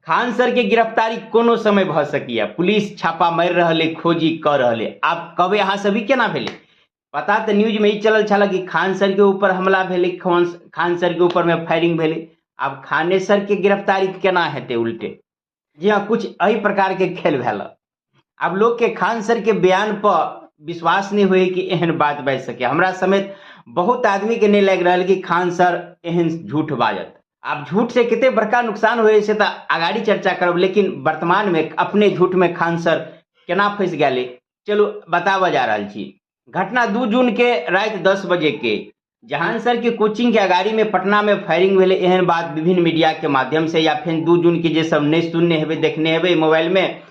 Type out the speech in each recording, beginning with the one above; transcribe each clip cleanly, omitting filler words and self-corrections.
Khan sir के गिरफ्तारी कोनो समय भ सकिया। पुलिस छापा मारि रहल है, खोजी कर रहल है। आब कहबे अहाँ सभी केना भेले? पता तो न्यूज में ही चलल छला कि खान सर के ऊपर हमला भेले, खान सर के ऊपर में फायरिंग भेले। आब खाने सर के गिरफ्तारी केना हेतै उल्टे? जी हाँ, कुछ एही प्रकार के खेल भेल। अब लोग के खान सर के बयान पर विश्वास नहीं हुए कि एहन बात बाजि सके। हमरा समेत बहुत आदमी के नहीं लग रहा कि खान सर एहन झूठ बाजत। अब झूठ से कितने बड़का नुकसान हुए से तो आगाड़ी चर्चा करब, लेकिन वर्तमान में अपने झूठ में खान सर केना फंस गए चलो बतावा जा रहा छी। घटना 2 जून के रात 10 बजे के जहान सर के कोचिंग के अगाड़ी में पटना में फायरिंग भेले। एहन बात विभिन्न मीडिया के माध्यम से या फिर 2 जून के जे सब नहीं सुनने हेबे देखने हेबे मोबाइल में,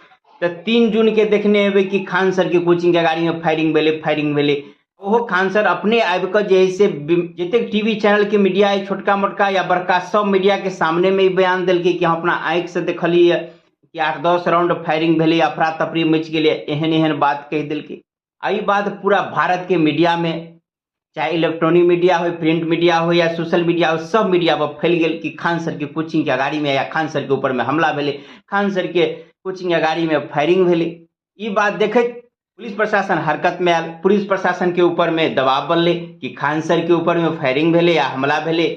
तो 3 जून के देखने हेबे कि खान सर के कोचिंग के अगाड़ी में फायरिंग भेले। ओहो खान सर अपने आबि के जैसे जते टीवी चैनल के मीडिया है, छोटका मोटका या बड़का सब मीडिया के सामने में बयान दिलके कि हम अपना आंख से देखलिए कि 8-10 राउंड फायरिंग भेले, अफरा तफरी मच गेले। एहन बात कह दिलके। आई बात पूरा भारत के मीडिया में, चाहे इलेक्ट्रॉनिक मीडिया हो, प्रिंट मीडिया हो या सोशल मीडिया हो, सब मीडिया पर फैल गया कि खान सर के कोचिंग के अगाड़ी में या खान सर के ऊपर में हमला भेले, खान सर के कोचिंग के अगाड़ी में फायरिंग भेले। ये बात देखे पुलिस प्रशासन हरकत में आयल। पुलिस प्रशासन के ऊपर में दबाव बनले कि खान सर के ऊपर में फायरिंग भेले या हमला भेले।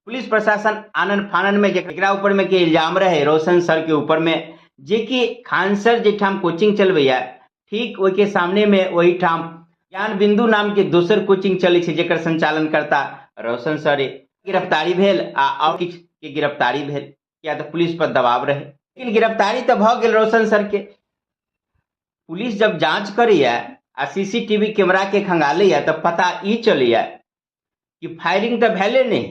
पुलिस प्रशासन आनन फानन में जेकरा ऊपर में के इल्जाम रहे रोशन सर के ऊपर में, जे कि खान सर जेठाम कोचिंग चलबैया ठीक ओहि के सामने में वही ठाम ज्ञान बिंदु नाम के दोसर कोचिंग चले छे जेकर संचालन करता रोशन सर। गिरफ्तारी भेल और किछ के गिरफ्तारी भेल या तो पुलिस पर दबाव रहे, लेकिन गिरफ्तारी तो भ गेल रोशन सर के। पुलिस जब जांच करिए आ सीसीटीवी कैमरा के खंगाले तो पता ई चलिए कि फायरिंग तो भेले नहीं,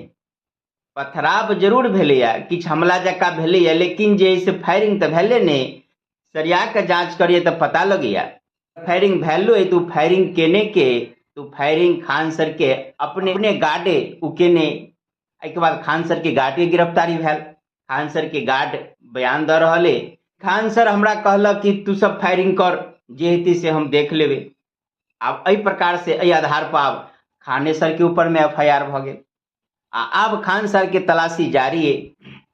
पथराव जरूर भेले, किछ हमला जका भेले, लेकिन जे से फायरिंग तो भेले नहीं। सरिया के जांच करिए तो पता लगे फायरिंग भेलो है तो फायरिंग केने के तो फायरिंग खान सर के अपने गार्डे उकेने। एक बाद खान सर के गार्ड के गिरफ्तारी भेल। खान सर के गार्ड बयान द रहे, खान सर हमरा कहलक कि तू सब फायरिंग कर, जे हेती से हम देख लेबे। अब एहि प्रकार से एहि आधार पर अब खाने सर के ऊपर में FIR भ गेल। अब खान सर के तलाशी जारी है।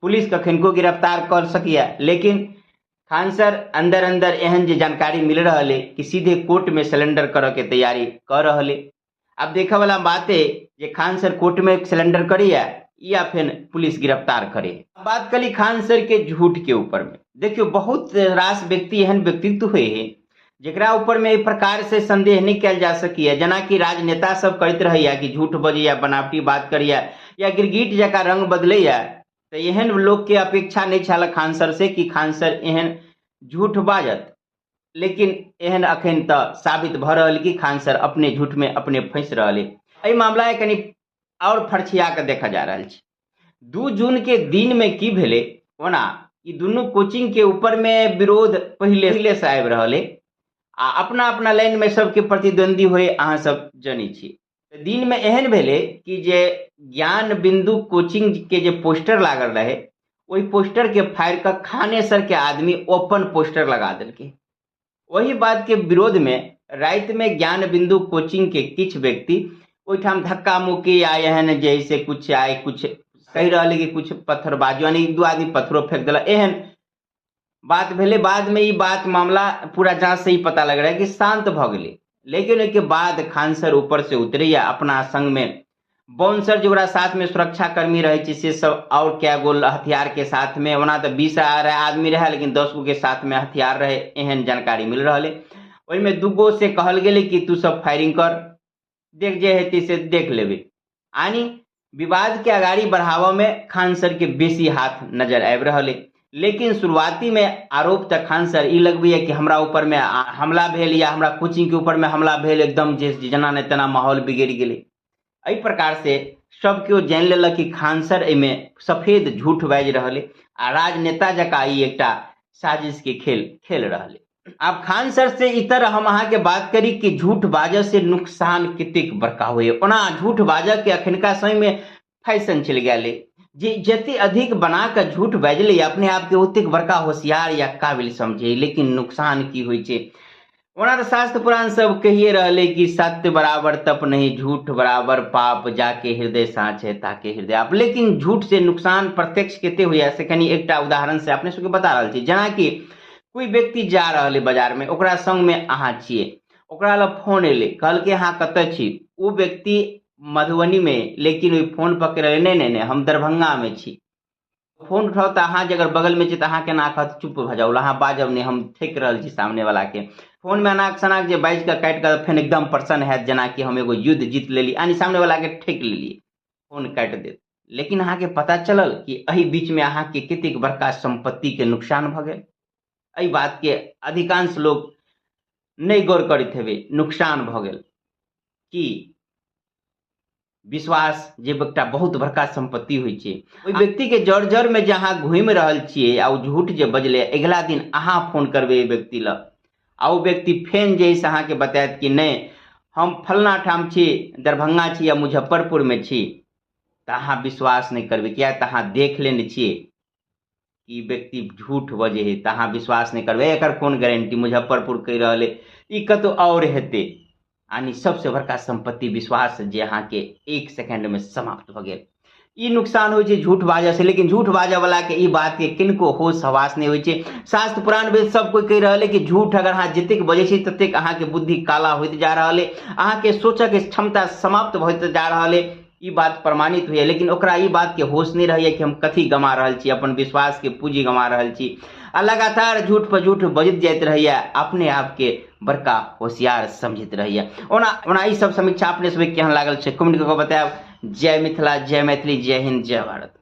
पुलिस कखन को गिरफ्तार कर सकिए, लेकिन खान सर अंदर एहन जे जानकारी मिल रहा है कि सीधे कोर्ट में सिलेंडर करे के तैयारी कर रहे। अब देखे वाला बात है जे खान सर कोर्ट में सिलेंडर करिए या फिर पुलिस गिरफ्तार करे। बात करी खान सर के झूठ के ऊपर में, देखियो बहुत रास व्यक्ति एहन व्यक्तित्व हुए हैं जरा ऊपर में एक प्रकार से संदेह नहीं कल जा सकी। जना कि राजनेता सब करते रहे कि झूठ बजे बनावटी बात करिए या गिरगिट जका रंग बदले, तो एहन लोग के अपेक्षा नहीं छल खान सर से कि खान सर एहन झूठ बाजत। लेकिन एहन अखन तो साबित भ रहा कि खान सर अपने झूठ में अपने फंस रहे। मामला कनी और फरछिया के देखा जा रहा है। 2 जून के दिन में की भेले ओना ई दुनू कोचिंग के ऊपर में विरोध पहले से आबि रहा अपना अपना लाइन में सबके प्रतिद्वंदी हुए अहाँ सब जानी छी। दिन में एहन भेले कि जे ज्ञान बिंदु कोचिंग के जे पोस्टर लागल रहे वही पोस्टर के फायर कर खाने सर के आदमी ओपन पोस्टर लगा दिलके। वही बात के विरोध में रात में ज्ञान बिंदु कोचिंग के किछ व्यक्ति ओठाम धक्का मुक्की या एहन जैसे कुछ आए कुछ कह रहा कि कुछ पत्थरबाजी यानी 2 आदमी पत्थरों फेंक दिला एहन बात भेले। बाद में ये बात मामला पूरा जांच से ही पता लग रहा है कि शांत भ गए। लेकिन उसके बाद खान सर ऊपर से उतरे या अपना संग में बाउंसर जो साथ में सुरक्षा कर्मी रहे से सब और क्या गोल हथियार के साथ में ओना तो 20 आदमी रहे, लेकिन 10 गो के साथ में हथियार रहे एहन जानकारी मिल रहा है। वही में 2 गो से कहल गेले कि तू सब फायरिंग कर, देख जे हेती से देख लेबे। यानी विवाद के अगाड़ी बढ़ावा में खान सर के बेसी हाथ नजर आबि रहा है। लेकिन शुरुआती में आरोप तक खान सर ई लगबे कि हमरा ऊपर में हमला भेल या हमरा कोचिंग के ऊपर में हमला भेल, एकदम जना ने तना माहौल बिगड़ गेले। एहि प्रकार से सब केओ जान लेलक कि खान सर एमे सफेद झूठ बाजि रहले आ राजनेता जका ई एकटा साजिश के खेल रहले। अब खान सर से ई तरह हम अहाँ के बात करी कि झूठ बाजऽ से नुकसान कतेक बड़का हुए। ओना झूठ बाजऽ के अखनका समय में फैशन चल गए, जे जते अधिक बना के झूठ बाजले अपने आप के ओतेक बड़का होशियार या काबिल समझे, लेकिन नुकसान की होइ छै ओना तो शास्त्र पुराण सब कहिए रहले कि सत्य बराबर तप नहीं, झूठ बराबर पाप, जाके हृदय साँचे ताके हृदय आप। लेकिन झूठ से नुकसान प्रत्यक्ष केते हुए से कनी एकटा उदाहरण से अपने सबके बता रहल छी। जेना कि कोई व्यक्ति जा रहले बाजार में, ओकरा संग में अहाँ छिए, ओकरा लग फोन एले, कहलकै अहाँ कतऽ छी। ओ व्यक्ति मधुबनी में, लेकिन ओहि फोन पकड़े नहीं हम दरभंगा में छी। फोन उठाओ तो अहाँ जे अगर बगल में छी तो अहाँ केना कहत चुप भ जाऊ, अहाँ बाजब नहीं, हम ठेक रहल छी सामने वाला के। फोन में अनाक सनाक जे बाइज के काटि के फेन एकदम प्रसन्न हैत जेना कि हम एगो युद्ध जीत लेली, यानी सामने वाला के ठेक लेलिए, फोन काटि देत। लेकिन अहाँ के पता चलल कि एहि बीच में अहाँ के कतेक बड़का संपत्ति के नुकसान भ गेल। एहि बात के अधिकांश लोग नहीं गौर करैत हेबै, नुकसान भ गेल कि विश्वास जे एकटा बहुत बड़का संपत्ति होइ छै, ओहि व्यक्ति के जड़ जड़ में जे अहाँ घुमि रहल छियै आ ओ झूठ जे बजले, अगिला दिन अहाँ फोन करबै ओहि व्यक्ति लग आ ओ व्यक्ति फेन जे से अहाँ के बतायत कि नहीं हम फलना ठाम छी, दरभंगा छी या मुजफ्फरपुर में छी, तो अहाँ विश्वास नहीं करबै। किया तो अहाँ देख लेने छियै कि व्यक्ति झूठ बजे है, तो अहाँ विश्वास नहीं करबै। एकर कोन गारंटी, मुजफ्फरपुर कहि रहल है, ई कतौ और हेतै। यानी सबसे बड़का संपत्ति विश्वास जे अहाँ के एक सेकंड में समाप्त भ गेल। ई नुकसान होइ छै झूठ बाजऽ से। लेकिन झूठ बाजऽ वाला के ई बात के किनको होश हवास नहीं होइ छै। शास्त्र पुराण वेद सब कोई कहि रहल है कि झूठ अगर अहाँ जतेक बजै छी ततेक अहाँ के बुद्धि काला होइत जा रहल है, अहाँ के सोचऽ के क्षमता समाप्त होइत जा रहल है। ई बात प्रमाणित हुई है, लेकिन ओकरा ई बात के होश नहीं रहैया कि हम कथी गमा रहल छी, अपन विश्वास के पूंजी गमा रहल छी आ लगातार झूठ पर झूठ बजैत जाइत रहैया, अपने आप के बड़का होशियार समझैत रहैया। ओना ई सब समीक्षा अपने सब केहन लागल छै कमेंट कऽ के बतायब। जय मिथिला, जय मैथिली, जय हिंद, जय भारत।